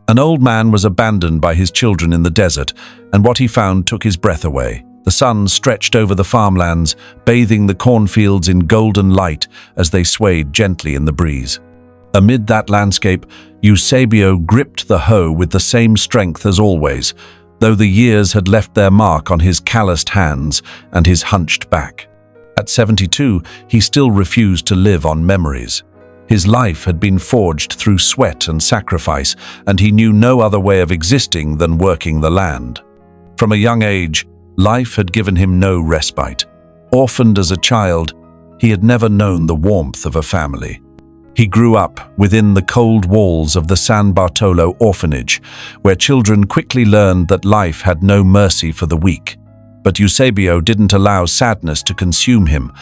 An old man was abandoned by his children in the desert, and what he found took his breath away. The sun stretched over the farmlands, bathing the cornfields in golden light as they swayed gently in the breeze. Amid that landscape, Eusebio gripped the hoe with the same strength as always, though the years had left their mark on his calloused hands and his hunched back. At 72, he still refused to live on memories. His life had been forged through sweat and sacrifice, and he knew no other way of existing than working the land. From a young age, life had given him no respite. Orphaned as a child, he had never known the warmth of a family. He grew up within the cold walls of the San Bartolo orphanage, where children quickly learned that life had no mercy for the weak. But Eusebio didn't allow sadness to consume him.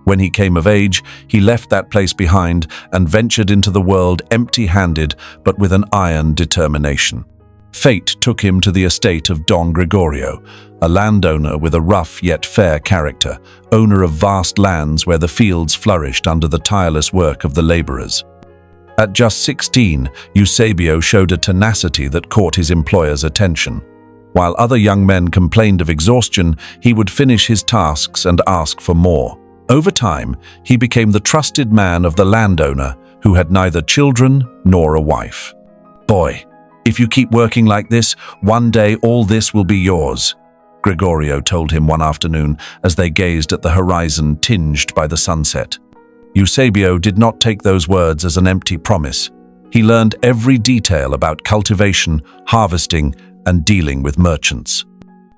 When he came of age, he left that place behind and ventured into the world empty-handed, but with an iron determination. Fate took him to the estate of Don Gregorio, a landowner with a rough yet fair character, owner of vast lands where the fields flourished under the tireless work of the laborers. At just 16, Eusebio showed a tenacity that caught his employer's attention. While other young men complained of exhaustion, he would finish his tasks and ask for more. Over time, he became the trusted man of the landowner who had neither children nor a wife. "Boy, if you keep working like this, one day all this will be yours," Gregorio told him one afternoon as they gazed at the horizon tinged by the sunset. Eusebio did not take those words as an empty promise. He learned every detail about cultivation, harvesting, and dealing with merchants.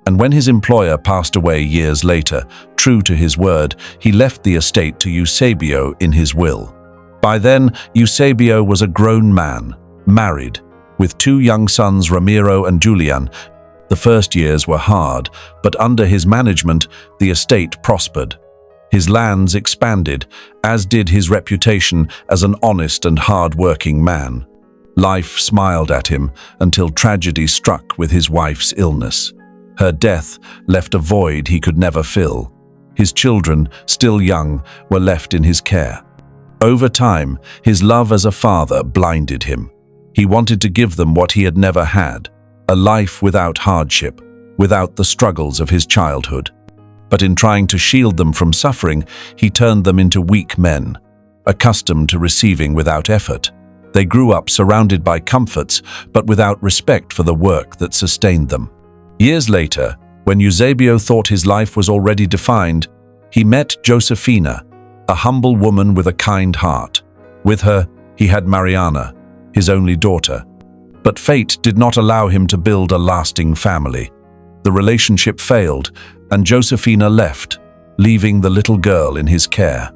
And when his employer passed away years later, true to his word, he left the estate to Eusebio in his will. By then, Eusebio was a grown man, married, with 2 young sons, Ramiro and Julian. The first years were hard, but under his management, the estate prospered. His lands expanded, as did his reputation as an honest and hard-working man. Life smiled at him until tragedy struck with his wife's illness. Her death left a void he could never fill. His children, still young, were left in his care. Over time, his love as a father blinded him. He wanted to give them what he had never had, a life without hardship, without the struggles of his childhood. But in trying to shield them from suffering, he turned them into weak men, accustomed to receiving without effort. They grew up surrounded by comforts, but without respect for the work that sustained them. Years later, when Eusebio thought his life was already defined, he met Josefina, a humble woman with a kind heart. With her, he had Mariana, his only daughter. But fate did not allow him to build a lasting family. The relationship failed, and Josefina left, leaving the little girl in his care.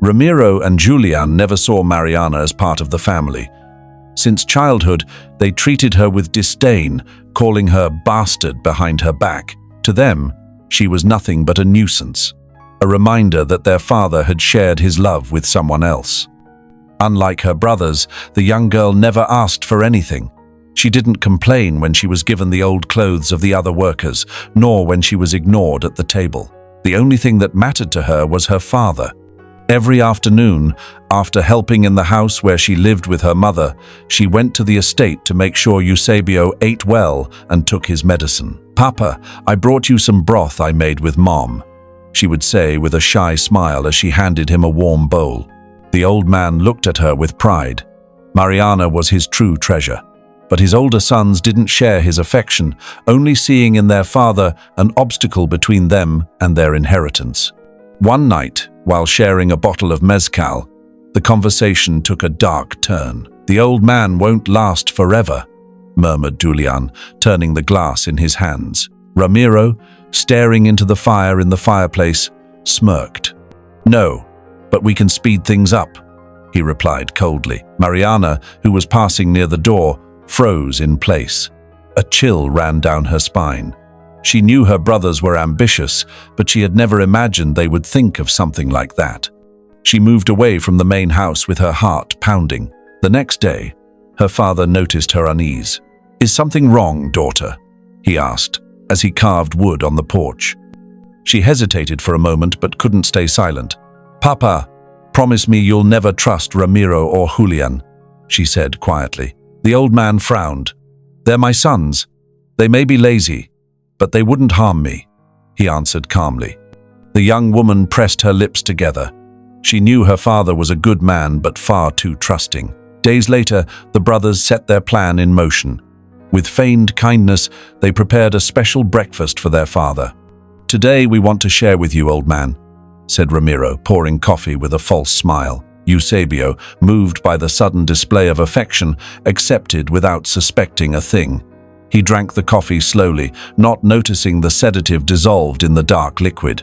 Ramiro and Julian never saw Mariana as part of the family. Since childhood, they treated her with disdain, calling her bastard behind her back. To them, she was nothing but a nuisance, a reminder that their father had shared his love with someone else. Unlike her brothers, the young girl never asked for anything. She didn't complain when she was given the old clothes of the other workers, nor when she was ignored at the table. The only thing that mattered to her was her father. Every afternoon, after helping in the house where she lived with her mother, she went to the estate to make sure Eusebio ate well and took his medicine. "Papa, I brought you some broth I made with Mom," she would say with a shy smile as she handed him a warm bowl. The old man looked at her with pride. Mariana was his true treasure. But his older sons didn't share his affection, only seeing in their father an obstacle between them and their inheritance. One night, while sharing a bottle of mezcal, the conversation took a dark turn. "The old man won't last forever," murmured Julian, turning the glass in his hands. Ramiro, staring into the fire in the fireplace, smirked. "No, but we can speed things up," he replied coldly. Mariana, who was passing near the door, froze in place. A chill ran down her spine. She knew her brothers were ambitious, but she had never imagined they would think of something like that. She moved away from the main house with her heart pounding. The next day, her father noticed her unease. "Is something wrong, daughter?" he asked, as he carved wood on the porch. She hesitated for a moment but couldn't stay silent. "Papa, promise me you'll never trust Ramiro or Julian," she said quietly. The old man frowned. "They're my sons. They may be lazy, but they wouldn't harm me," he answered calmly. The young woman pressed her lips together. She knew her father was a good man, but far too trusting. Days later, the brothers set their plan in motion. With feigned kindness, they prepared a special breakfast for their father. "Today we want to share with you, old man," said Ramiro, pouring coffee with a false smile. Eusebio, moved by the sudden display of affection, accepted without suspecting a thing. He drank the coffee slowly, not noticing the sedative dissolved in the dark liquid.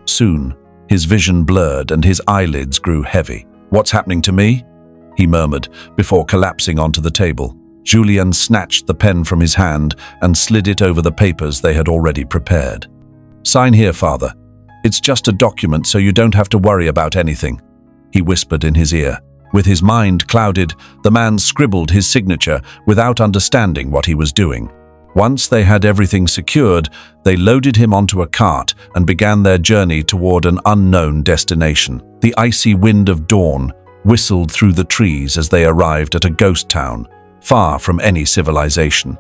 Soon, his vision blurred and his eyelids grew heavy. "What's happening to me?" he murmured, before collapsing onto the table. Julien snatched the pen from his hand and slid it over the papers they had already prepared. "Sign here, father. It's just a document, so you don't have to worry about anything," he whispered in his ear. With his mind clouded, the man scribbled his signature without understanding what he was doing. Once they had everything secured, they loaded him onto a cart and began their journey toward an unknown destination. The icy wind of dawn whistled through the trees as they arrived at a ghost town, far from any civilization.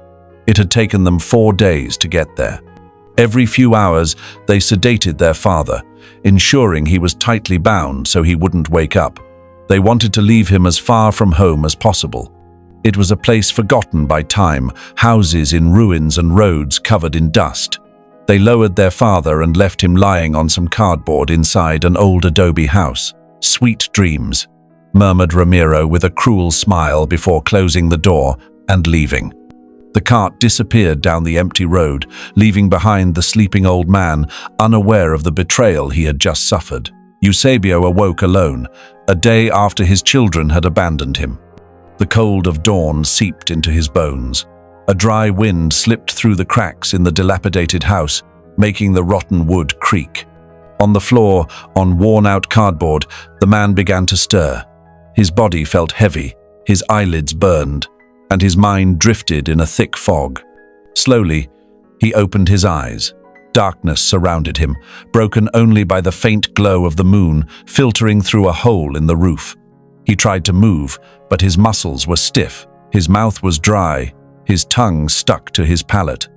It had taken them 4 days to get there. Every few hours, they sedated their father, ensuring he was tightly bound so he wouldn't wake up. They wanted to leave him as far from home as possible. It was a place forgotten by time, houses in ruins and roads covered in dust. They lowered their father and left him lying on some cardboard inside an old adobe house. "Sweet dreams," murmured Ramiro with a cruel smile before closing the door and leaving. The cart disappeared down the empty road, leaving behind the sleeping old man, unaware of the betrayal he had just suffered. Eusebio awoke alone, a day after his children had abandoned him. The cold of dawn seeped into his bones. A dry wind slipped through the cracks in the dilapidated house, making the rotten wood creak. On the floor, on worn-out cardboard, the man began to stir. His body felt heavy, his eyelids burned, and his mind drifted in a thick fog. Slowly, he opened his eyes. Darkness surrounded him, broken only by the faint glow of the moon filtering through a hole in the roof. He tried to move, but his muscles were stiff, his mouth was dry, his tongue stuck to his palate.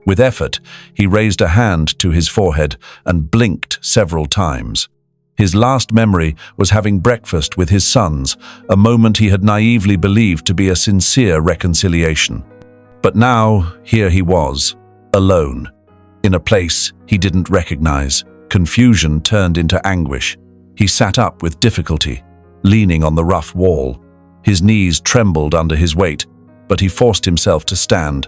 With effort, he raised a hand to his forehead and blinked several times. His last memory was having breakfast with his sons, a moment he had naively believed to be a sincere reconciliation. But now, here he was, alone, in a place he didn't recognize. Confusion turned into anguish. He sat up with difficulty, leaning on the rough wall. His knees trembled under his weight, but he forced himself to stand.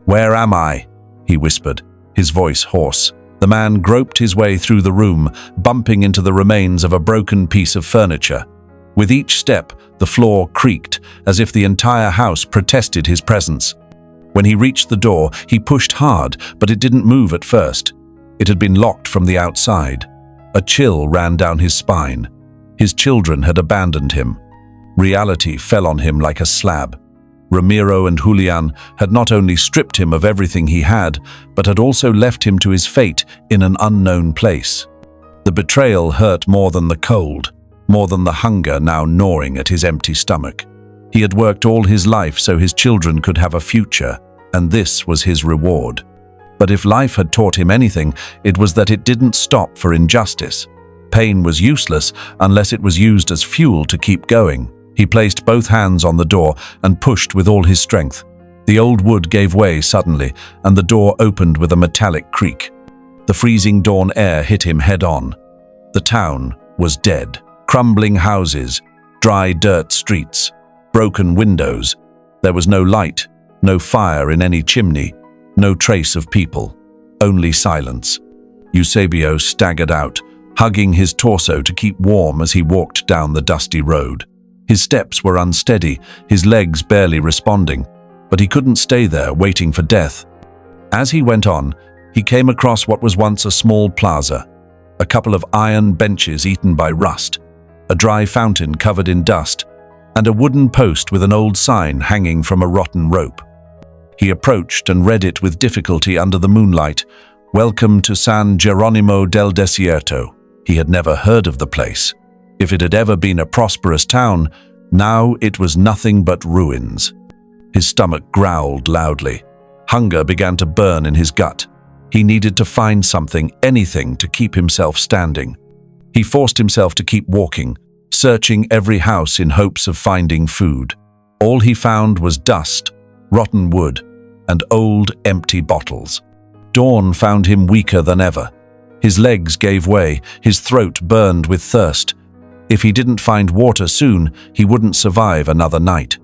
"Where am I?" he whispered, his voice hoarse. The man groped his way through the room, bumping into the remains of a broken piece of furniture. With each step, the floor creaked, as if the entire house protested his presence. When he reached the door, he pushed hard, but it didn't move at first. It had been locked from the outside. A chill ran down his spine. His children had abandoned him. Reality fell on him like a slab. Ramiro and Julian had not only stripped him of everything he had, but had also left him to his fate in an unknown place. The betrayal hurt more than the cold, more than the hunger now gnawing at his empty stomach. He had worked all his life so his children could have a future, and this was his reward. But if life had taught him anything, it was that it didn't stop for injustice. Pain was useless unless it was used as fuel to keep going. He placed both hands on the door and pushed with all his strength. The old wood gave way suddenly, and the door opened with a metallic creak. The freezing dawn air hit him head-on. The town was dead. Crumbling houses, dry dirt streets, broken windows. There was no light, no fire in any chimney, no trace of people, only silence. Eusebio staggered out, hugging his torso to keep warm as he walked down the dusty road. His steps were unsteady, his legs barely responding, but he couldn't stay there waiting for death. As he went on, he came across what was once a small plaza, a couple of iron benches eaten by rust, a dry fountain covered in dust, and a wooden post with an old sign hanging from a rotten rope. He approached and read it with difficulty under the moonlight, "Welcome to San Geronimo del Desierto." He had never heard of the place. If it had ever been a prosperous town, now it was nothing but ruins. His stomach growled loudly. Hunger began to burn in his gut. He needed to find something, anything, to keep himself standing. He forced himself to keep walking, searching every house in hopes of finding food. All he found was dust, rotten wood, and old, empty bottles. Dawn found him weaker than ever. His legs gave way, his throat burned with thirst. If he didn't find water soon, he wouldn't survive another night.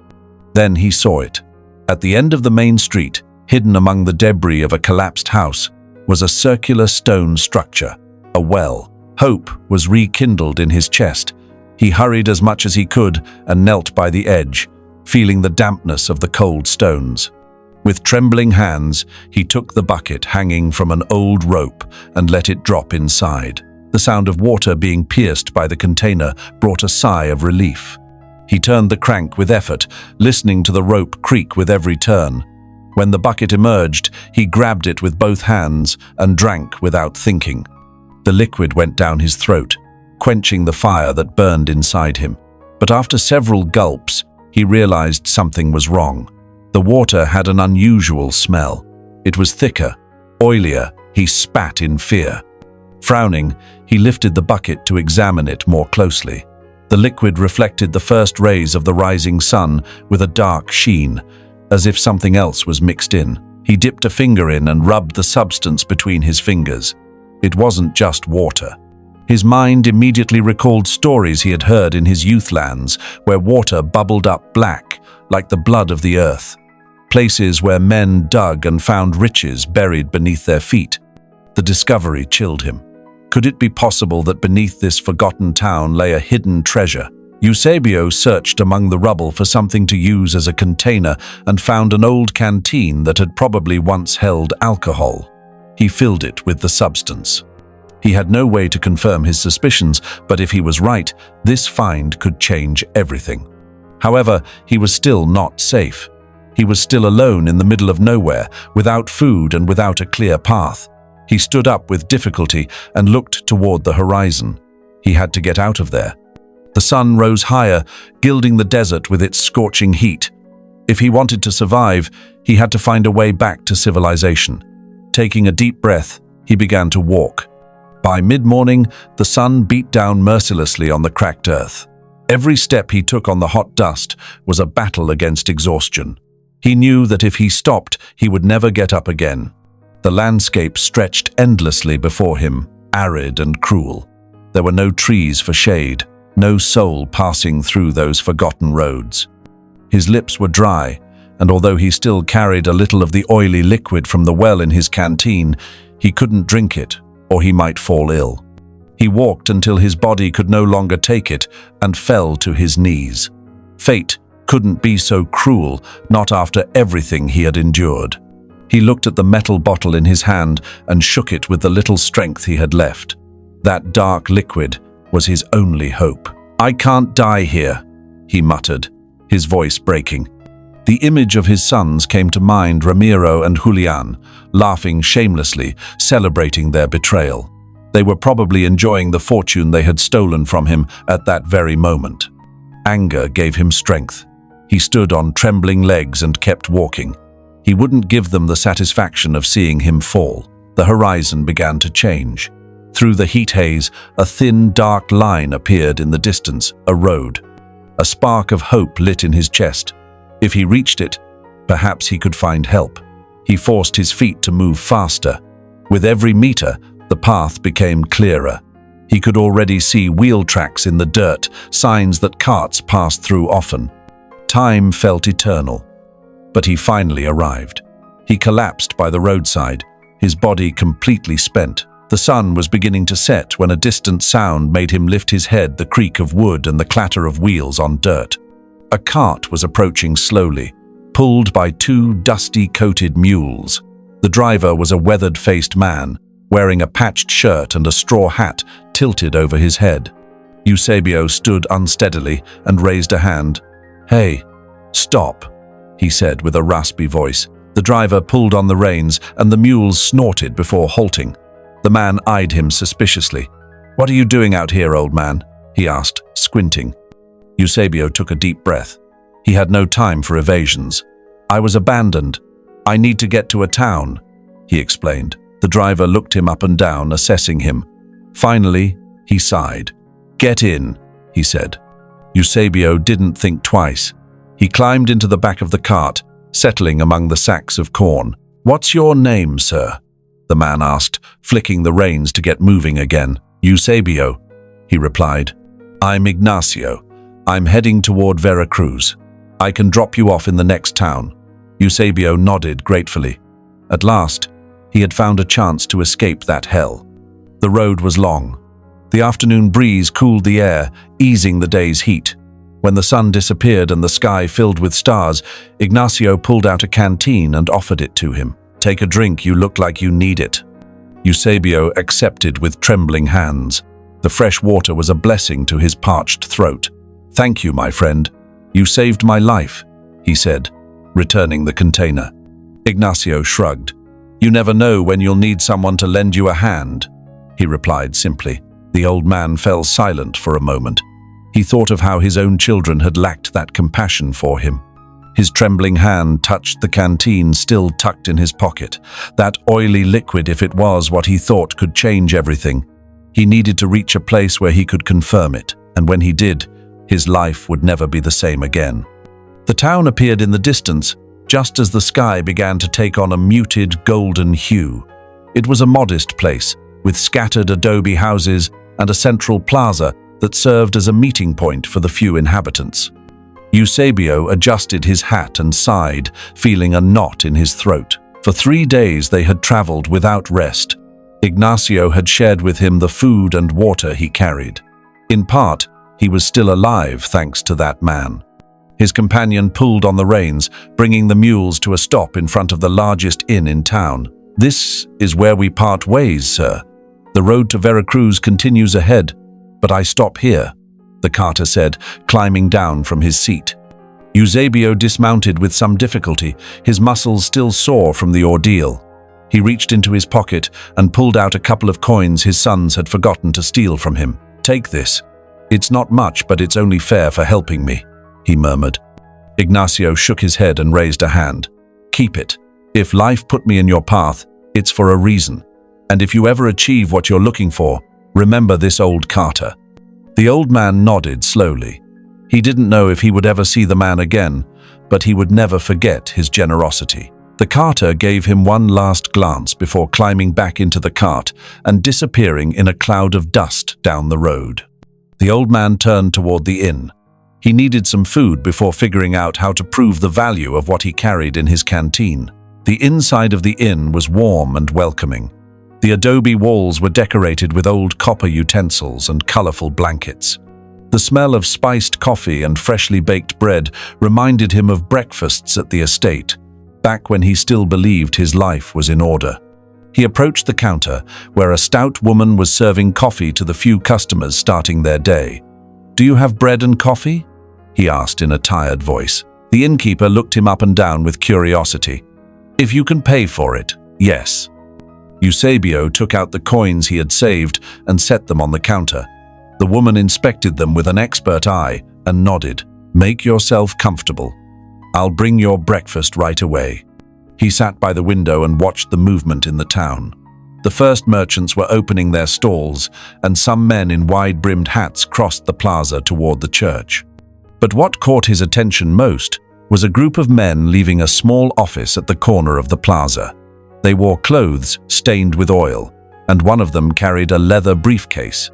Then he saw it. At the end of the main street, hidden among the debris of a collapsed house, was a circular stone structure, a well. Hope was rekindled in his chest. He hurried as much as he could and knelt by the edge, feeling the dampness of the cold stones. With trembling hands, he took the bucket hanging from an old rope and let it drop inside. The sound of water being pierced by the container brought a sigh of relief. He turned the crank with effort, listening to the rope creak with every turn. When the bucket emerged, he grabbed it with both hands and drank without thinking. The liquid went down his throat, quenching the fire that burned inside him. But after several gulps, he realized something was wrong. The water had an unusual smell. It was thicker, oilier. He spat in fear. Frowning, he lifted the bucket to examine it more closely. The liquid reflected the first rays of the rising sun with a dark sheen, as if something else was mixed in. He dipped a finger in and rubbed the substance between his fingers. It wasn't just water. His mind immediately recalled stories he had heard in his youth lands, where water bubbled up black, like the blood of the earth. Places where men dug and found riches buried beneath their feet. The discovery chilled him. Could it be possible that beneath this forgotten town lay a hidden treasure? Eusebio searched among the rubble for something to use as a container and found an old canteen that had probably once held alcohol. He filled it with the substance. He had no way to confirm his suspicions, but if he was right, this find could change everything. However, he was still not safe. He was still alone in the middle of nowhere, without food and without a clear path. He stood up with difficulty and looked toward the horizon. He had to get out of there. The sun rose higher, gilding the desert with its scorching heat. If he wanted to survive, he had to find a way back to civilization. Taking a deep breath, he began to walk. By mid-morning, the sun beat down mercilessly on the cracked earth. Every step he took on the hot dust was a battle against exhaustion. He knew that if he stopped, he would never get up again. The landscape stretched endlessly before him, arid and cruel. There were no trees for shade, no soul passing through those forgotten roads. His lips were dry, and although he still carried a little of the oily liquid from the well in his canteen, he couldn't drink it, or he might fall ill. He walked until his body could no longer take it and fell to his knees. Fate couldn't be so cruel, not after everything he had endured. He looked at the metal bottle in his hand and shook it with the little strength he had left. That dark liquid was his only hope. "I can't die here," he muttered, his voice breaking. The image of his sons came to mind, Ramiro and Julian, laughing shamelessly, celebrating their betrayal. They were probably enjoying the fortune they had stolen from him at that very moment. Anger gave him strength. He stood on trembling legs and kept walking. He wouldn't give them the satisfaction of seeing him fall. The horizon began to change. Through the heat haze, a thin, dark line appeared in the distance, a road. A spark of hope lit in his chest. If he reached it, perhaps he could find help. He forced his feet to move faster. With every meter, the path became clearer. He could already see wheel tracks in the dirt, signs that carts passed through often. Time felt eternal. But he finally arrived. He collapsed by the roadside, his body completely spent. The sun was beginning to set when a distant sound made him lift his head, the creak of wood and the clatter of wheels on dirt. A cart was approaching slowly, pulled by two dusty-coated mules. The driver was a weathered-faced man, wearing a patched shirt and a straw hat tilted over his head. Eusebio stood unsteadily and raised a hand. "Hey, stop," he said with a raspy voice. The driver pulled on the reins and the mules snorted before halting. The man eyed him suspiciously. "What are you doing out here, old man?" he asked, squinting. Eusebio took a deep breath. He had no time for evasions. "I was abandoned. I need to get to a town," he explained. The driver looked him up and down, assessing him. Finally, he sighed. "Get in," he said. Eusebio didn't think twice. He climbed into the back of the cart, settling among the sacks of corn. "What's your name, sir?" the man asked, flicking the reins to get moving again. "Eusebio," he replied. "I'm Ignacio. I'm heading toward Veracruz. I can drop you off in the next town." Eusebio nodded gratefully. At last, he had found a chance to escape that hell. The road was long. The afternoon breeze cooled the air, easing the day's heat. When the sun disappeared and the sky filled with stars, Ignacio pulled out a canteen and offered it to him. "Take a drink, you look like you need it." Eusebio accepted with trembling hands. The fresh water was a blessing to his parched throat. "Thank you, my friend. You saved my life," he said, returning the container. Ignacio shrugged. "You never know when you'll need someone to lend you a hand," he replied simply. The old man fell silent for a moment. He thought of how his own children had lacked that compassion for him. His trembling hand touched the canteen still tucked in his pocket. That oily liquid, if it was what he thought could change everything. He needed to reach a place where he could confirm it, and when he did, his life would never be the same again. The town appeared in the distance, just as the sky began to take on a muted golden hue. It was a modest place, with scattered adobe houses and a central plaza that served as a meeting point for the few inhabitants. Eusebio adjusted his hat and sighed, feeling a knot in his throat. For 3 days they had traveled without rest. Ignacio had shared with him the food and water he carried. In part, he was still alive thanks to that man. His companion pulled on the reins, bringing the mules to a stop in front of the largest inn in town. "This is where we part ways, sir. The road to Veracruz continues ahead, but I stop here," the carter said, climbing down from his seat. Eusebio dismounted with some difficulty, his muscles still sore from the ordeal. He reached into his pocket and pulled out a couple of coins his sons had forgotten to steal from him. "Take this. It's not much, but it's only fair for helping me," he murmured. Ignacio shook his head and raised a hand. "Keep it. If life put me in your path, it's for a reason. And if you ever achieve what you're looking for, remember this old carter." The old man nodded slowly. He didn't know if he would ever see the man again, but he would never forget his generosity. The carter gave him one last glance before climbing back into the cart and disappearing in a cloud of dust down the road. The old man turned toward the inn. He needed some food before figuring out how to prove the value of what he carried in his canteen. The inside of the inn was warm and welcoming. The adobe walls were decorated with old copper utensils and colorful blankets. The smell of spiced coffee and freshly baked bread reminded him of breakfasts at the estate, back when he still believed his life was in order. He approached the counter, where a stout woman was serving coffee to the few customers starting their day. "Do you have bread and coffee?" he asked in a tired voice. The innkeeper looked him up and down with curiosity. "If you can pay for it, yes." Eusebio took out the coins he had saved and set them on the counter. The woman inspected them with an expert eye and nodded. "Make yourself comfortable. I'll bring your breakfast right away." He sat by the window and watched the movement in the town. The first merchants were opening their stalls, and some men in wide-brimmed hats crossed the plaza toward the church. But what caught his attention most was a group of men leaving a small office at the corner of the plaza. They wore clothes stained with oil, and one of them carried a leather briefcase.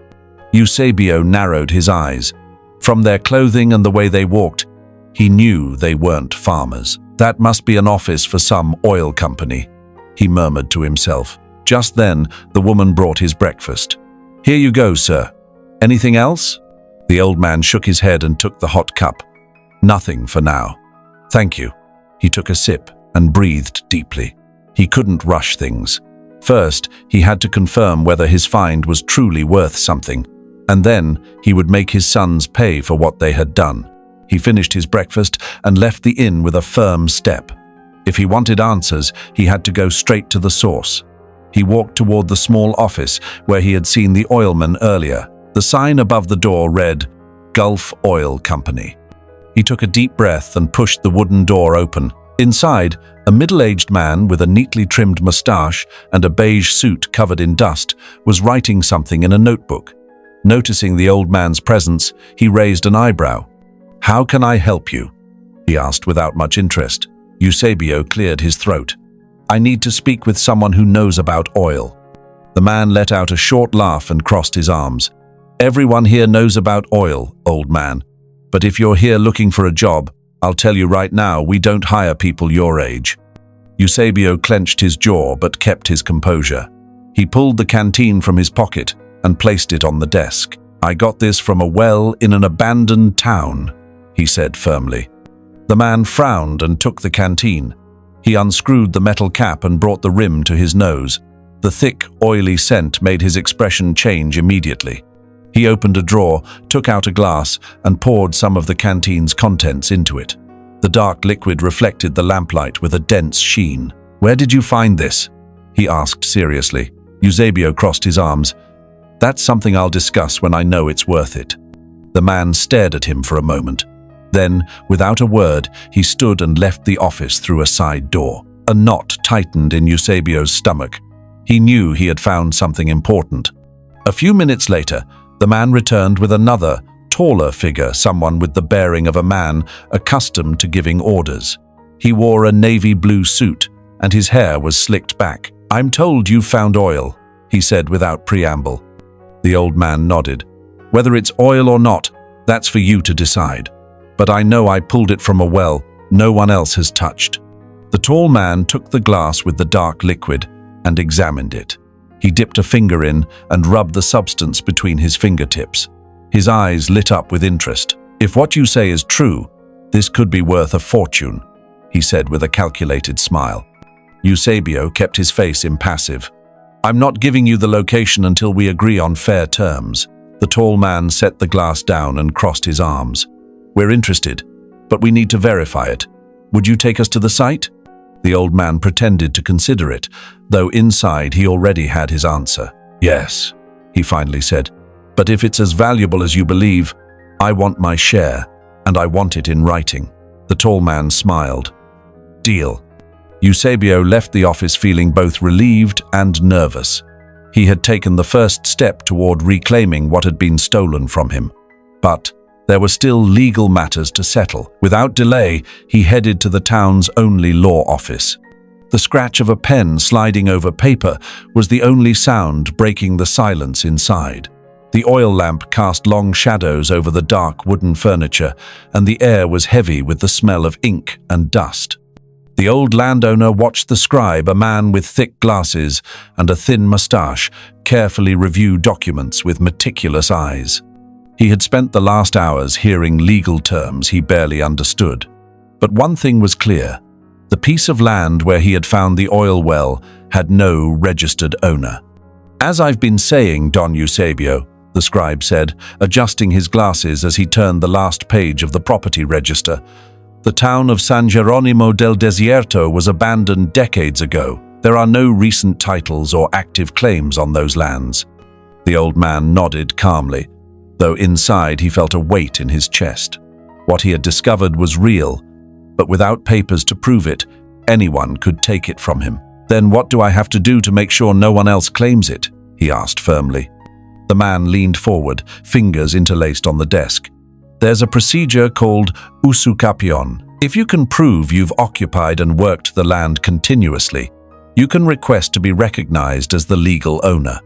Eusebio narrowed his eyes. From their clothing and the way they walked, he knew they weren't farmers. "That must be an office for some oil company," he murmured to himself. Just then, the woman brought his breakfast. "Here you go, sir. Anything else?" The old man shook his head and took the hot cup. "Nothing for now. Thank you." He took a sip and breathed deeply. He couldn't rush things. First, he had to confirm whether his find was truly worth something, and then he would make his sons pay for what they had done. He finished his breakfast and left the inn with a firm step. If he wanted answers, he had to go straight to the source. He walked toward the small office where he had seen the oilman earlier. The sign above the door read, "Gulf Oil Company." He took a deep breath and pushed the wooden door open. Inside, a middle-aged man with a neatly trimmed mustache and a beige suit covered in dust was writing something in a notebook. Noticing the old man's presence, he raised an eyebrow. "How can I help you?" he asked without much interest. Eusebio cleared his throat. "I need to speak with someone who knows about oil." The man let out a short laugh and crossed his arms. "Everyone here knows about oil, old man. But if you're here looking for a job, I'll tell you right now, we don't hire people your age." Eusebio clenched his jaw but kept his composure. He pulled the canteen from his pocket and placed it on the desk. "I got this from a well in an abandoned town," he said firmly. The man frowned and took the canteen. He unscrewed the metal cap and brought the rim to his nose. The thick, oily scent made his expression change immediately. He opened a drawer, took out a glass, and poured some of the canteen's contents into it. The dark liquid reflected the lamplight with a dense sheen. "Where did you find this?" he asked seriously. Eusebio crossed his arms. "That's something I'll discuss when I know it's worth it." The man stared at him for a moment. Then, without a word, he stood and left the office through a side door. A knot tightened in Eusebio's stomach. He knew he had found something important. A few minutes later, the man returned with another, taller figure, someone with the bearing of a man accustomed to giving orders. He wore a navy blue suit, and his hair was slicked back. "I'm told you found oil," he said without preamble. The old man nodded. "Whether it's oil or not, that's for you to decide. But I know I pulled it from a well no one else has touched." The tall man took the glass with the dark liquid and examined it. He dipped a finger in and rubbed the substance between his fingertips. His eyes lit up with interest. "If what you say is true, this could be worth a fortune," he said with a calculated smile. Eusebio kept his face impassive. "I'm not giving you the location until we agree on fair terms." The tall man set the glass down and crossed his arms. "We're interested, but we need to verify it. Would you take us to the site?" The old man pretended to consider it, though inside he already had his answer. "Yes," he finally said. "But if it's as valuable as you believe, I want my share, and I want it in writing." The tall man smiled. "Deal." Eusebio left the office feeling both relieved and nervous. He had taken the first step toward reclaiming what had been stolen from him. But there were still legal matters to settle. Without delay, he headed to the town's only law office. The scratch of a pen sliding over paper was the only sound breaking the silence inside. The oil lamp cast long shadows over the dark wooden furniture, and the air was heavy with the smell of ink and dust. The old landowner watched the scribe, a man with thick glasses and a thin mustache, carefully review documents with meticulous eyes. He had spent the last hours hearing legal terms he barely understood. But one thing was clear. The piece of land where he had found the oil well had no registered owner. "As I've been saying, Don Eusebio," the scribe said, adjusting his glasses as he turned the last page of the property register, "the town of San Geronimo del Desierto was abandoned decades ago. There are no recent titles or active claims on those lands." The old man nodded calmly, though inside he felt a weight in his chest. What he had discovered was real, but without papers to prove it, anyone could take it from him. "Then what do I have to do to make sure no one else claims it?" he asked firmly. The man leaned forward, fingers interlaced on the desk. "There's a procedure called usucapion. If you can prove you've occupied and worked the land continuously, you can request to be recognized as the legal owner.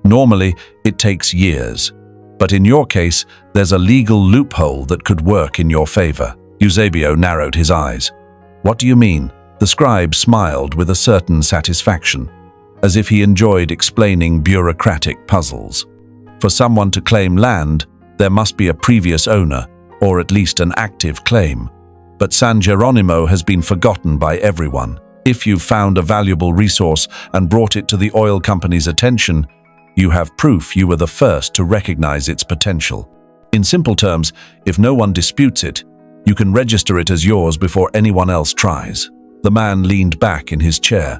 Normally, it takes years. But in your case, there's a legal loophole that could work in your favor." Eusebio narrowed his eyes. "What do you mean?" The scribe smiled with a certain satisfaction, as if he enjoyed explaining bureaucratic puzzles. For someone to claim land, there must be a previous owner, or at least an active claim. But San Geronimo has been forgotten by everyone. If you've found a valuable resource and brought it to the oil company's attention, you have proof you were the first to recognize its potential. In simple terms, if no one disputes it, you can register it as yours before anyone else tries. The man leaned back in his chair.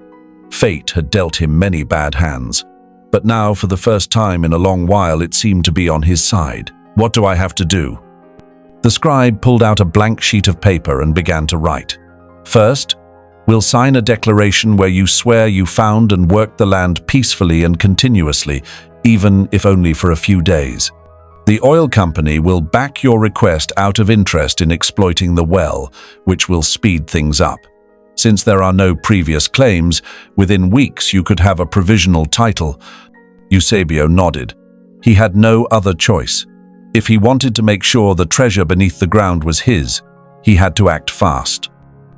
Fate had dealt him many bad hands. But now, for the first time in a long while, it seemed to be on his side. "What do I have to do?" The scribe pulled out a blank sheet of paper and began to write. First, we'll sign a declaration where you swear you found and worked the land peacefully and continuously, even if only for a few days. The oil company will back your request out of interest in exploiting the well, which will speed things up. Since there are no previous claims, within weeks you could have a provisional title. Eusebio nodded. He had no other choice. If he wanted to make sure the treasure beneath the ground was his, he had to act fast.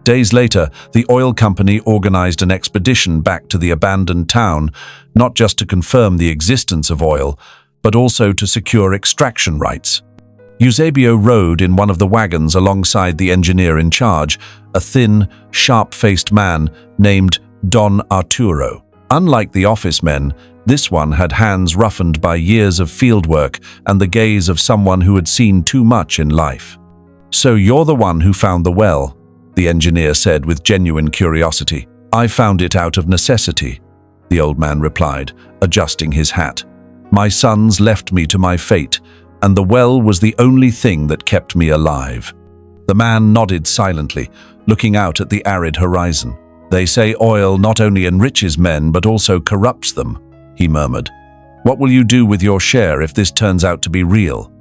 Days later, the oil company organized an expedition back to the abandoned town, not just to confirm the existence of oil, but also to secure extraction rights. Eusebio rode in one of the wagons alongside the engineer in charge, a thin, sharp-faced man named Don Arturo. Unlike the office men, this one had hands roughened by years of fieldwork and the gaze of someone who had seen too much in life. "So you're the one who found the well," the engineer said with genuine curiosity. "I found it out of necessity," the old man replied, adjusting his hat. "My sons left me to my fate, and the well was the only thing that kept me alive." The man nodded silently, looking out at the arid horizon. "They say oil not only enriches men but also corrupts them," he murmured. "What will you do with your share if this turns out to be real?"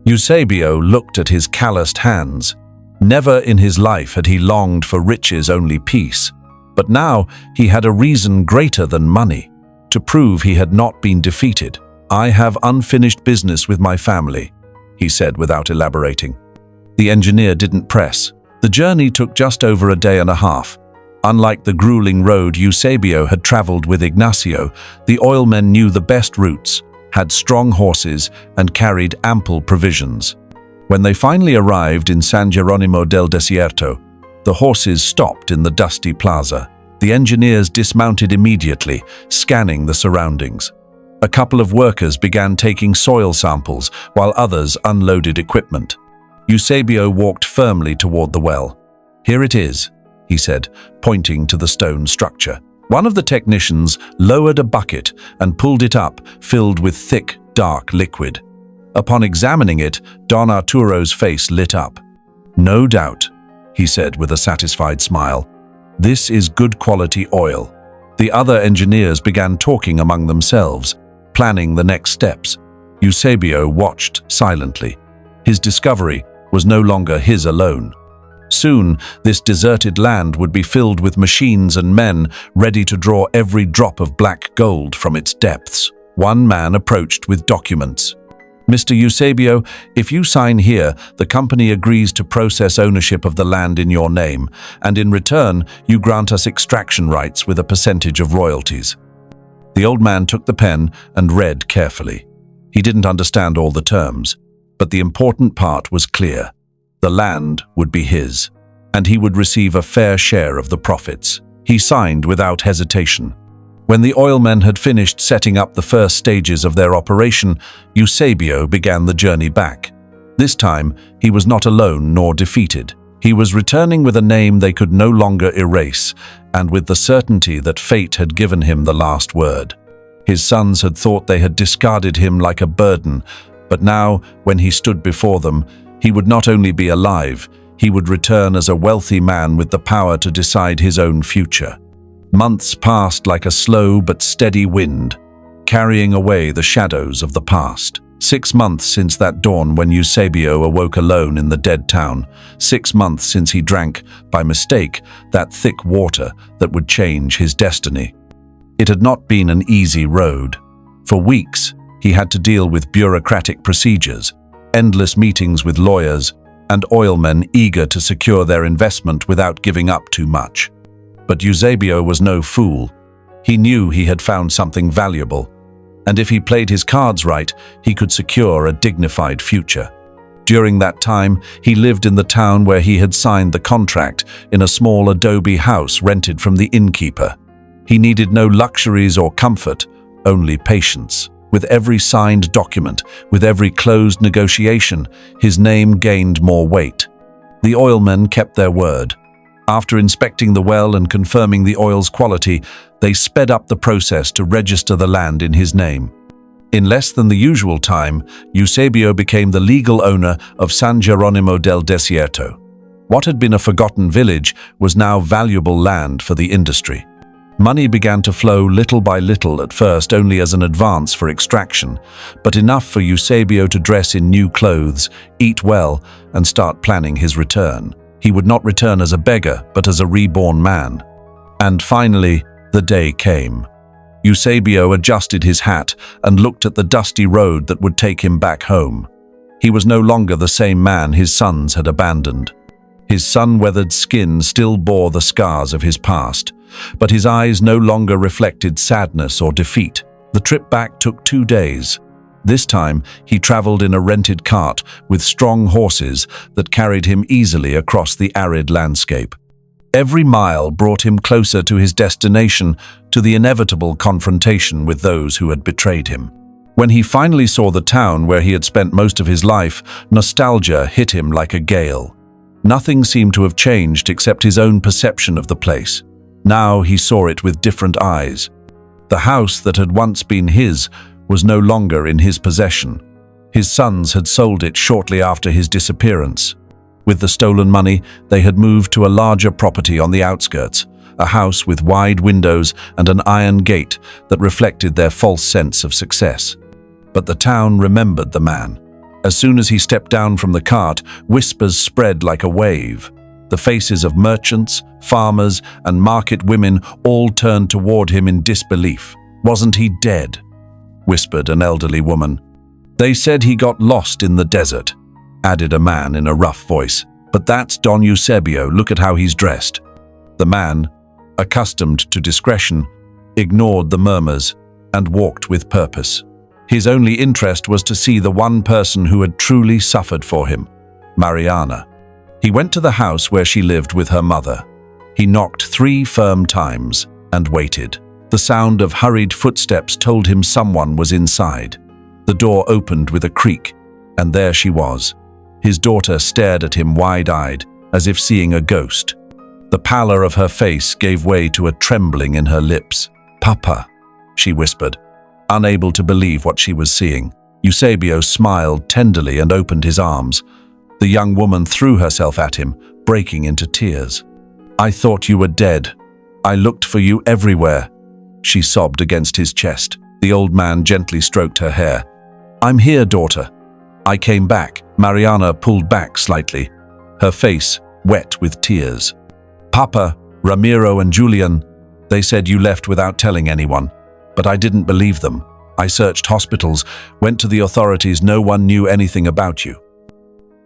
Eusebio looked at his calloused hands. Never in his life had he longed for riches, only peace. But now he had a reason greater than money, to prove he had not been defeated. "I have unfinished business with my family," he said without elaborating. The engineer didn't press. The journey took just over a day and a half. Unlike the grueling road Eusebio had traveled with Ignacio, the oilmen knew the best routes, had strong horses, and carried ample provisions. When they finally arrived in San Geronimo del Desierto, the horses stopped in the dusty plaza. The engineers dismounted immediately, scanning the surroundings. A couple of workers began taking soil samples, while others unloaded equipment. Eusebio walked firmly toward the well. "Here it is," he said, pointing to the stone structure. One of the technicians lowered a bucket and pulled it up, filled with thick, dark liquid. Upon examining it, Don Arturo's face lit up. "No doubt," he said with a satisfied smile. "This is good quality oil." The other engineers began talking among themselves, planning the next steps. Eusebio watched silently. His discovery was no longer his alone. Soon, this deserted land would be filled with machines and men ready to draw every drop of black gold from its depths. One man approached with documents. "Mr. Eusebio, if you sign here, the company agrees to process ownership of the land in your name, and in return, you grant us extraction rights with a percentage of royalties." The old man took the pen and read carefully. He didn't understand all the terms, but the important part was clear. The land would be his, and he would receive a fair share of the profits. He signed without hesitation. When the oilmen had finished setting up the first stages of their operation, Eusebio began the journey back. This time, he was not alone nor defeated. He was returning with a name they could no longer erase, and with the certainty that fate had given him the last word. His sons had thought they had discarded him like a burden, but now, when he stood before them, he would not only be alive, he would return as a wealthy man with the power to decide his own future. Months passed like a slow but steady wind, carrying away the shadows of the past. 6 months since that dawn when Eusebio awoke alone in the dead town. 6 months since he drank, by mistake, that thick water that would change his destiny. It had not been an easy road. For weeks, he had to deal with bureaucratic procedures, endless meetings with lawyers, and oilmen eager to secure their investment without giving up too much. But Eusebio was no fool. He knew he had found something valuable, and if he played his cards right, he could secure a dignified future. During that time, he lived in the town where he had signed the contract, in a small adobe house rented from the innkeeper. He needed no luxuries or comfort, only patience. With every signed document, with every closed negotiation, his name gained more weight. The oilmen kept their word. After inspecting the well and confirming the oil's quality, they sped up the process to register the land in his name. In less than the usual time, Eusebio became the legal owner of San Geronimo del Desierto. What had been a forgotten village was now valuable land for the industry. Money began to flow little by little, at first only as an advance for extraction, but enough for Eusebio to dress in new clothes, eat well, and start planning his return. He would not return as a beggar, but as a reborn man. And finally, the day came. Eusebio adjusted his hat and looked at the dusty road that would take him back home. He was no longer the same man his sons had abandoned. His sun-weathered skin still bore the scars of his past, but his eyes no longer reflected sadness or defeat. The trip back took 2 days. This time, he traveled in a rented cart with strong horses that carried him easily across the arid landscape. Every mile brought him closer to his destination, to the inevitable confrontation with those who had betrayed him. When he finally saw the town where he had spent most of his life, nostalgia hit him like a gale. Nothing seemed to have changed except his own perception of the place. Now he saw it with different eyes. The house that had once been his was no longer in his possession. His sons had sold it shortly after his disappearance. With the stolen money, they had moved to a larger property on the outskirts, a house with wide windows and an iron gate that reflected their false sense of success. But the town remembered the man. As soon as he stepped down from the cart, whispers spread like a wave. The faces of merchants, farmers, and market women all turned toward him in disbelief. "Wasn't he dead?" whispered an elderly woman. "They said he got lost in the desert," added a man in a rough voice. "But that's Don Eusebio, look at how he's dressed." The man, accustomed to discretion, ignored the murmurs and walked with purpose. His only interest was to see the one person who had truly suffered for him, Mariana. He went to the house where she lived with her mother. He knocked 3 firm times and waited. The sound of hurried footsteps told him someone was inside. The door opened with a creak, and there she was. His daughter stared at him wide-eyed, as if seeing a ghost. The pallor of her face gave way to a trembling in her lips. "Papa," she whispered, unable to believe what she was seeing. Eusebio smiled tenderly and opened his arms. The young woman threw herself at him, breaking into tears. "I thought you were dead. I looked for you everywhere," she sobbed against his chest. The old man gently stroked her hair. "I'm here, daughter. I came back." Mariana pulled back slightly, her face wet with tears. "Papa, Ramiro and Julian, they said you left without telling anyone. But I didn't believe them. I searched hospitals, went to the authorities, no one knew anything about you."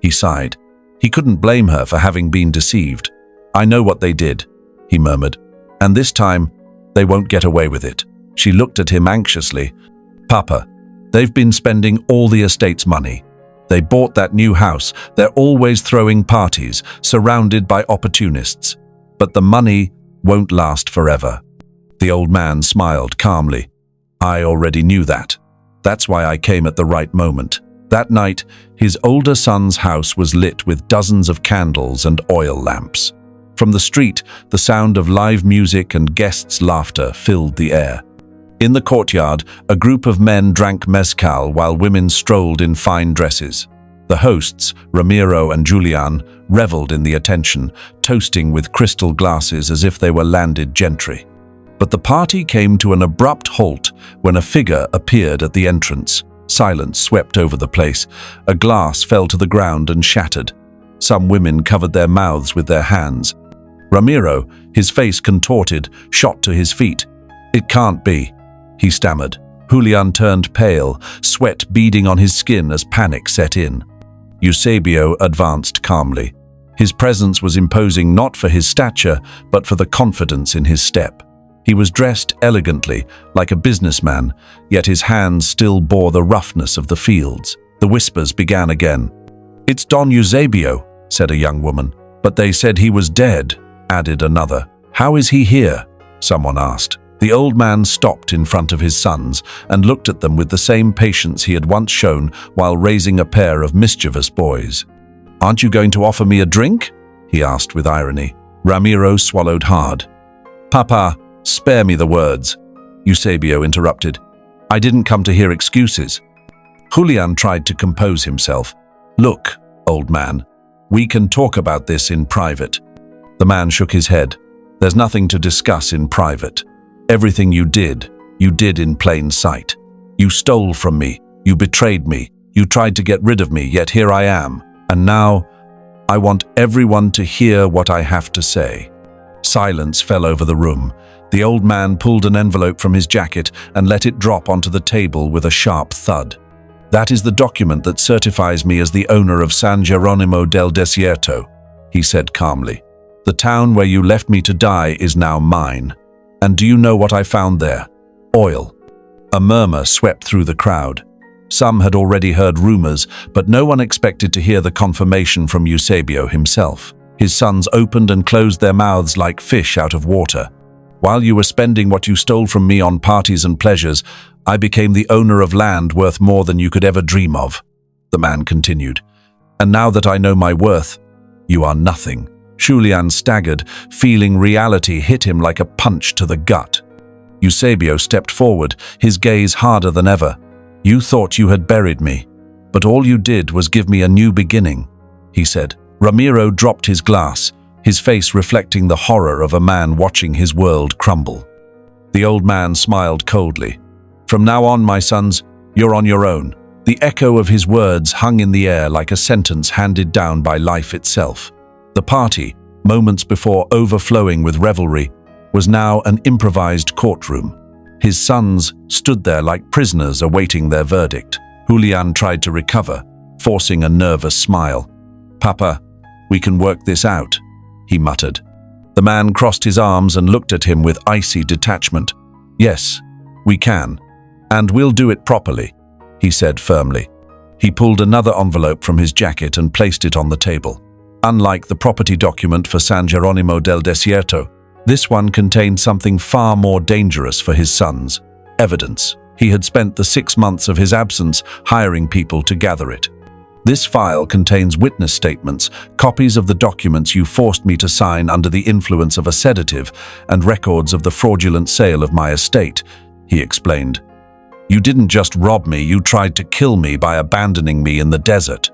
He sighed. He couldn't blame her for having been deceived. "I know what they did," he murmured, "and this time, they won't get away with it." She looked at him anxiously. "Papa, they've been spending all the estate's money. They bought that new house. They're always throwing parties, surrounded by opportunists. But the money won't last forever." The old man smiled calmly. "I already knew that. That's why I came at the right moment." That night, his older son's house was lit with dozens of candles and oil lamps. From the street, the sound of live music and guests' laughter filled the air. In the courtyard, a group of men drank mezcal while women strolled in fine dresses. The hosts, Ramiro and Julian, reveled in the attention, toasting with crystal glasses as if they were landed gentry. But the party came to an abrupt halt when a figure appeared at the entrance. Silence swept over the place. A glass fell to the ground and shattered. Some women covered their mouths with their hands. Ramiro, his face contorted, shot to his feet. "It can't be," he stammered. Julian turned pale, sweat beading on his skin as panic set in. Eusebio advanced calmly. His presence was imposing not for his stature, but for the confidence in his step. He was dressed elegantly, like a businessman, yet his hands still bore the roughness of the fields. The whispers began again. "It's Don Eusebio," said a young woman. "But they said he was dead," added another. "How is he here?" someone asked. The old man stopped in front of his sons and looked at them with the same patience he had once shown while raising a pair of mischievous boys. "Aren't you going to offer me a drink?" he asked with irony. Ramiro swallowed hard. "Papa, spare me the words," Eusebio interrupted. "I didn't come to hear excuses." Julian tried to compose himself. "Look, old man, We can talk about this in private." The man shook his head. "There's nothing to discuss in private. Everything you did in plain sight. You stole from me, you betrayed me, you tried to get rid of me, yet here I am. And now, I want everyone to hear what I have to say." Silence fell over the room. The old man pulled an envelope from his jacket and let it drop onto the table with a sharp thud. "That is the document that certifies me as the owner of San Geronimo del Desierto," he said calmly. "The town where you left me to die is now mine. And do you know what I found there? Oil." A murmur swept through the crowd. Some had already heard rumors, but no one expected to hear the confirmation from Eusebio himself. His sons opened and closed their mouths like fish out of water. "While you were spending what you stole from me on parties and pleasures, I became the owner of land worth more than you could ever dream of," the man continued. "And now that I know my worth, you are nothing." Julian staggered, feeling reality hit him like a punch to the gut. Eusebio stepped forward, his gaze harder than ever. "You thought you had buried me, but all you did was give me a new beginning," he said. Ramiro dropped his glass, his face reflecting the horror of a man watching his world crumble. The old man smiled coldly. "From now on, my sons, you're on your own." The echo of his words hung in the air like a sentence handed down by life itself. The party, moments before overflowing with revelry, was now an improvised courtroom. His sons stood there like prisoners awaiting their verdict. Julian tried to recover, forcing a nervous smile. "Papa, we can work this out," he muttered. The man crossed his arms and looked at him with icy detachment. "Yes, we can. And we'll do it properly," he said firmly. He pulled another envelope from his jacket and placed it on the table. Unlike the property document for San Geronimo del Desierto, this one contained something far more dangerous for his sons: evidence. He had spent the 6 months of his absence hiring people to gather it. "This file contains witness statements, copies of the documents you forced me to sign under the influence of a sedative, and records of the fraudulent sale of my estate," he explained. "You didn't just rob me, you tried to kill me by abandoning me in the desert."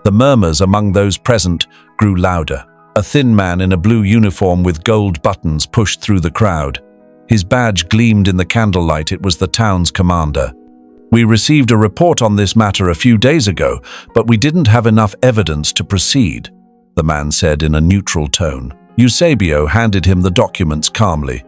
The murmurs among those present grew louder. A thin man in a blue uniform with gold buttons pushed through the crowd. His badge gleamed in the candlelight. It was the town's commander. "We received a report on this matter a few days ago, but we didn't have enough evidence to proceed," the man said in a neutral tone. Eusebio handed him the documents calmly.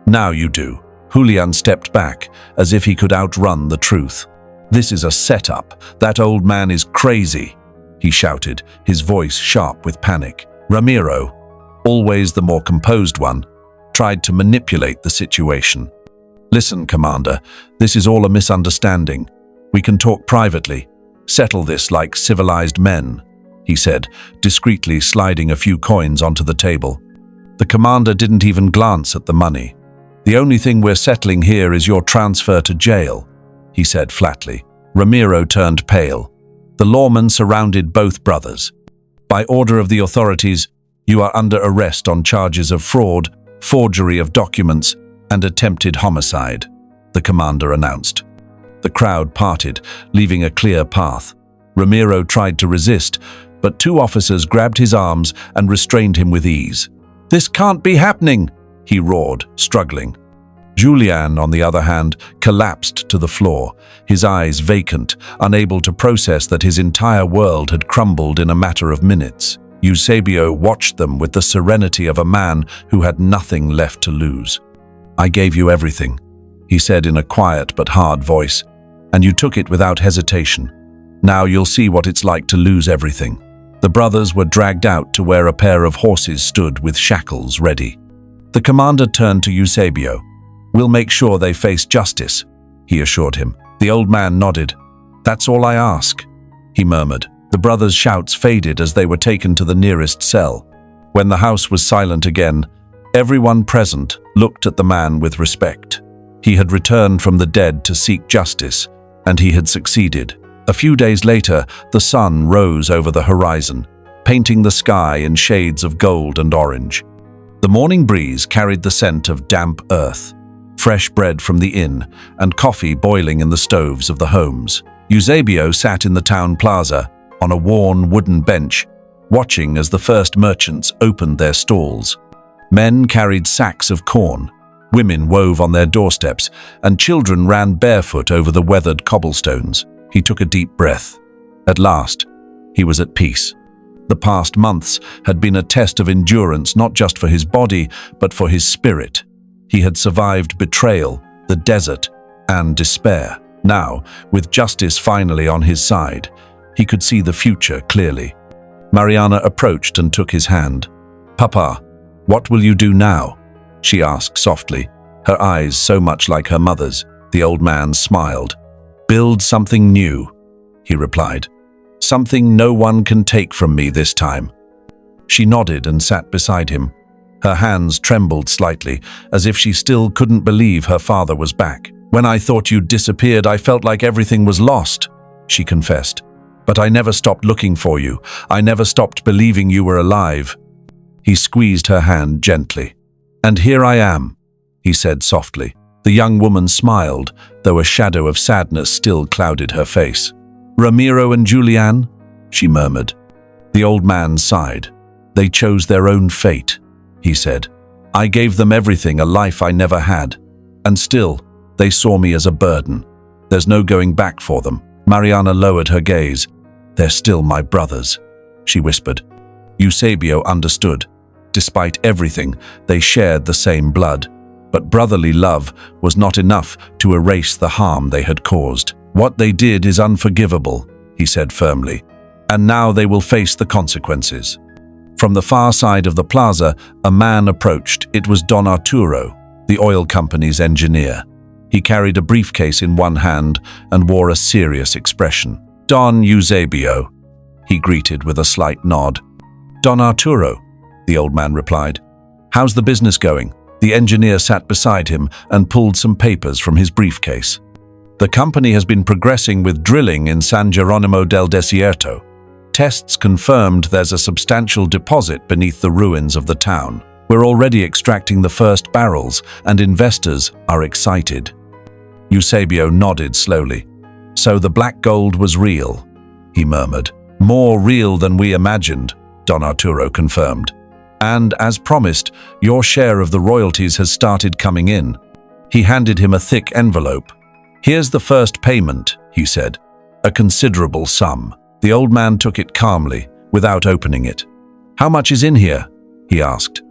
"Now you do." Julian stepped back, as if he could outrun the truth. "This is a setup. That old man is crazy," he shouted, his voice sharp with panic. Ramiro, always the more composed one, tried to manipulate the situation. "Listen, Commander, this is all a misunderstanding. We can talk privately. Settle this like civilized men," he said, discreetly sliding a few coins onto the table. The commander didn't even glance at the money. "The only thing we're settling here is your transfer to jail," he said flatly. Ramiro turned pale. The lawman surrounded both brothers. "By order of the authorities, you are under arrest on charges of fraud, forgery of documents, and attempted homicide," the commander announced. The crowd parted, leaving a clear path. Ramiro tried to resist, but 2 officers grabbed his arms and restrained him with ease. "This can't be happening," he roared, struggling. Julian, on the other hand, collapsed to the floor, his eyes vacant, unable to process that his entire world had crumbled in a matter of minutes. Eusebio watched them with the serenity of a man who had nothing left to lose. "I gave you everything," he said in a quiet but hard voice, "and you took it without hesitation. Now you'll see what it's like to lose everything." The brothers were dragged out to where a pair of horses stood with shackles ready. The commander turned to Eusebio. "We'll make sure they face justice," he assured him. The old man nodded. "That's all I ask," he murmured. The brothers' shouts faded as they were taken to the nearest cell. When the house was silent again, everyone present looked at the man with respect. He had returned from the dead to seek justice, and he had succeeded. A few days later, the sun rose over the horizon, painting the sky in shades of gold and orange. The morning breeze carried the scent of damp earth, fresh bread from the inn, and coffee boiling in the stoves of the homes. Eusebio sat in the town plaza, on a worn wooden bench, watching as the first merchants opened their stalls. Men carried sacks of corn, women wove on their doorsteps, and children ran barefoot over the weathered cobblestones. He took a deep breath. At last, he was at peace. The past months had been a test of endurance, not just for his body, but for his spirit. He had survived betrayal, the desert, and despair. Now, with justice finally on his side, he could see the future clearly. Mariana approached and took his hand. "Papa, what will you do now?" she asked softly, her eyes so much like her mother's. The old man smiled. "Build something new," he replied. "Something no one can take from me this time." She nodded and sat beside him. Her hands trembled slightly, as if she still couldn't believe her father was back. "When I thought you'd disappeared, I felt like everything was lost," she confessed. "But I never stopped looking for you. I never stopped believing you were alive." He squeezed her hand gently. "And here I am," he said softly. The young woman smiled, though a shadow of sadness still clouded her face. "Ramiro and Julianne?" she murmured. The old man sighed. "They chose their own fate," he said. "I gave them everything, a life I never had. And still, they saw me as a burden. There's no going back for them." Mariana lowered her gaze. "They're still my brothers," she whispered. Eusebio understood. Despite everything, they shared the same blood. But brotherly love was not enough to erase the harm they had caused. "What they did is unforgivable," he said firmly. "And now they will face the consequences." From the far side of the plaza, a man approached. It was Don Arturo, the oil company's engineer. He carried a briefcase in one hand and wore a serious expression. "Don Eusebio," he greeted with a slight nod. "Don Arturo," the old man replied. "How's the business going?" The engineer sat beside him and pulled some papers from his briefcase. "The company has been progressing with drilling in San Geronimo del Desierto. Tests confirmed there's a substantial deposit beneath the ruins of the town. We're already extracting the first barrels, and investors are excited." Eusebio nodded slowly. "So the black gold was real," he murmured. "More real than we imagined," Don Arturo confirmed. "And, as promised, your share of the royalties has started coming in." He handed him a thick envelope. "Here's the first payment," he said. "A considerable sum." The old man took it calmly, without opening it. "How much is in here?" he asked.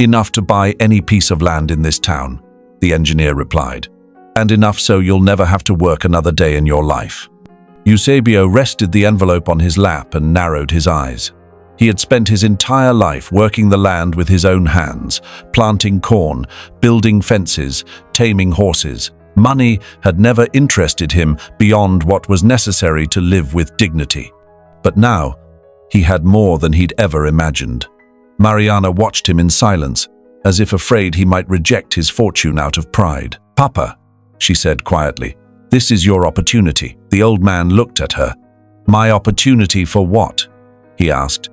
"Enough to buy any piece of land in this town," the engineer replied. "And enough so you'll never have to work another day in your life." Eusebio rested the envelope on his lap and narrowed his eyes. He had spent his entire life working the land with his own hands, planting corn, building fences, taming horses. Money had never interested him beyond what was necessary to live with dignity. But now, he had more than he'd ever imagined. Mariana watched him in silence, as if afraid he might reject his fortune out of pride. "Papa," she said quietly, "this is your opportunity." The old man looked at her. "My opportunity for what?" he asked.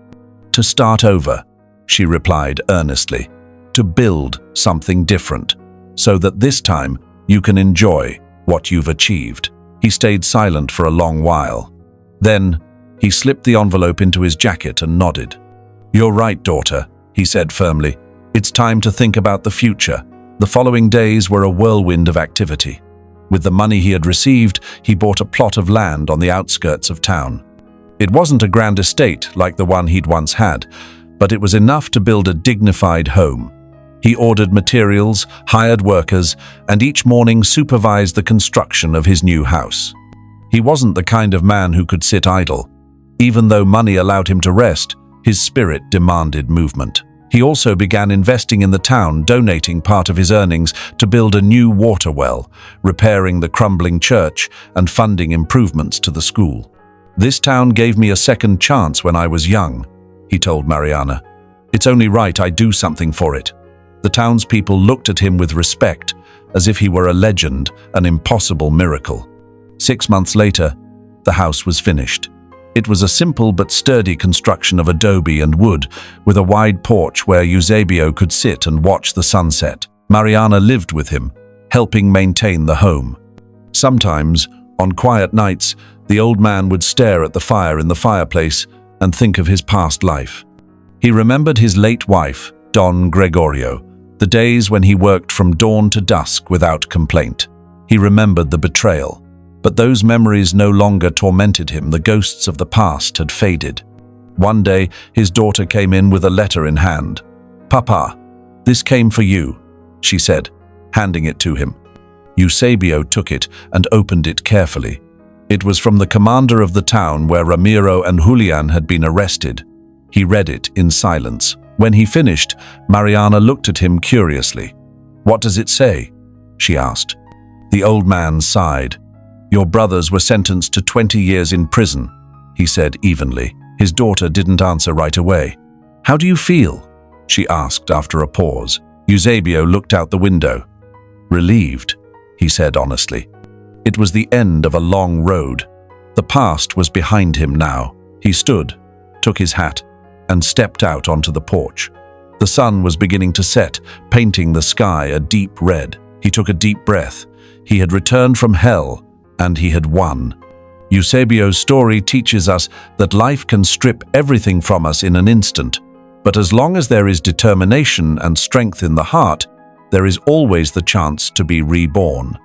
"To start over," she replied earnestly. "To build something different, so that this time you can enjoy what you've achieved." He stayed silent for a long while. Then, he slipped the envelope into his jacket and nodded. "You're right, daughter," he said firmly. "It's time to think about the future." The following days were a whirlwind of activity. With the money he had received, he bought a plot of land on the outskirts of town. It wasn't a grand estate like the one he'd once had, but it was enough to build a dignified home. He ordered materials, hired workers, and each morning supervised the construction of his new house. He wasn't the kind of man who could sit idle. Even though money allowed him to rest, his spirit demanded movement. He also began investing in the town, donating part of his earnings to build a new water well, repairing the crumbling church, and funding improvements to the school. "This town gave me a second chance when I was young," he told Mariana. "It's only right I do something for it." The townspeople looked at him with respect, as if he were a legend, an impossible miracle. 6 months later, the house was finished. It was a simple but sturdy construction of adobe and wood, with a wide porch where Eusebio could sit and watch the sunset. Mariana lived with him, helping maintain the home. Sometimes, on quiet nights, the old man would stare at the fire in the fireplace and think of his past life. He remembered his late wife, Don Gregorio, the days when he worked from dawn to dusk without complaint. He remembered the betrayal, but those memories no longer tormented him. The ghosts of the past had faded. One day, his daughter came in with a letter in hand. "Papa, this came for you," she said, handing it to him. Eusebio took it and opened it carefully. It was from the commander of the town where Ramiro and Julian had been arrested. He read it in silence. When he finished, Mariana looked at him curiously. "What does it say?" she asked. The old man sighed. "Your brothers were sentenced to 20 years in prison," he said evenly. His daughter didn't answer right away. "How do you feel?" she asked after a pause. Eusebio looked out the window. "Relieved," he said honestly. It was the end of a long road. The past was behind him now. He stood, took his hat, and stepped out onto the porch. The sun was beginning to set, painting the sky a deep red. He took a deep breath. He had returned from hell, and he had won. Eusebio's story teaches us that life can strip everything from us in an instant, but as long as there is determination and strength in the heart, there is always the chance to be reborn.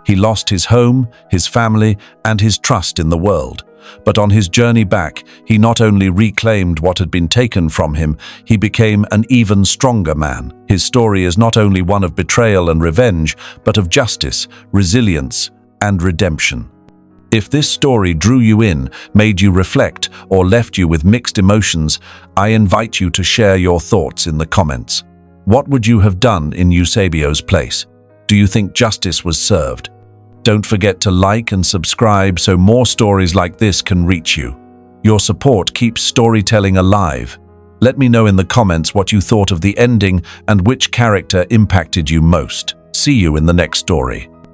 He lost his home, his family, and his trust in the world. But on his journey back, he not only reclaimed what had been taken from him, he became an even stronger man. His story is not only one of betrayal and revenge, but of justice, resilience, and redemption. If this story drew you in, made you reflect, or left you with mixed emotions, I invite you to share your thoughts in the comments. What would you have done in Eusebio's place? Do you think justice was served? Don't forget to like and subscribe so more stories like this can reach you. Your support keeps storytelling alive. Let me know in the comments what you thought of the ending and which character impacted you most. See you in the next story.